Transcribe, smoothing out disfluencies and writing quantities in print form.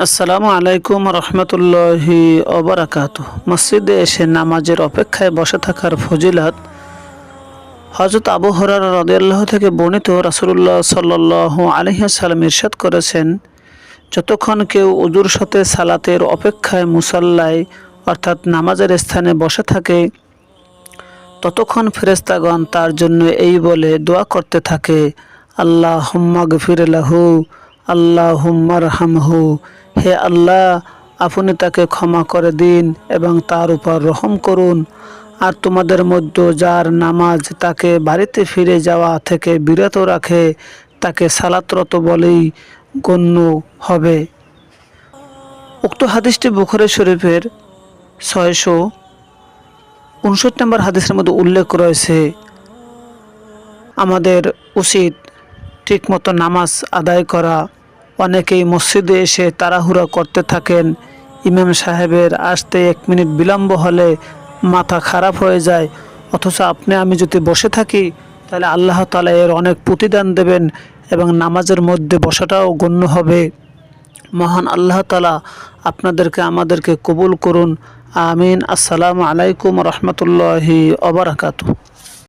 আসসালামু আলাইকুম রহমতুল্লাহি ওবারাকাতু। মসজিদে এসে নামাজের অপেক্ষায় বসে থাকার ফজিলত হযরত আবু হুরায়রা রাদিয়াল্লাহু থেকে বর্ণিত। রাসূলুল্লাহ সাল্লাল্লাহু আলাইহি ওয়াসাল্লাম ইরশাদ করেছেন, যতক্ষণ কেউ ওযুর সাথে সালাতের অপেক্ষায় মুসাল্লায় অর্থাৎ নামাজের স্থানে বসে থাকে, ততক্ষণ ফেরেশতাগণ তার জন্য এই বলে দোয়া করতে থাকে, আল্লাহুম্মা গফির লাহু, আল্লাহুম্মা রহমহু। হে আল্লাহ, আপনি তাকে ক্ষমা করে দিন এবং তার উপর রহম করুন। আর তোমাদের মধ্যে যার নামাজ তাকে বাড়িতে ফিরে যাওয়া থেকে বিরত রাখে, তাকে সালাতরত বলেই গণ্য হবে। উক্ত হাদিসটি বুখারী শরীফের 659 নম্বর হাদিসের মধ্যে উল্লেখ রয়েছে। আমাদের উচিত ঠিকমতো নামাজ আদায় করা। অনেকেই মসজিদে এসে তাড়াহুড়া করতে থাকেন, ইমাম সাহেবের আসতে 1 মিনিট বিলম্ব হলে মাথা খারাপ হয়ে যায়, অথচ আপনি আমি যদি বসে থাকি তাহলে আল্লাহ তাআলা এর অনেক প্রতিদান দেবেন এবং নামাজের মধ্যে বসাটাও গণ্য হবে। মহান আল্লাহ তাআলা আপনাদেরকে আমাদেরকে কবুল করুন, আমিন। আসসালামু আলাইকুম রহমতুল্লাহি ওয়া বারাকাতুহু।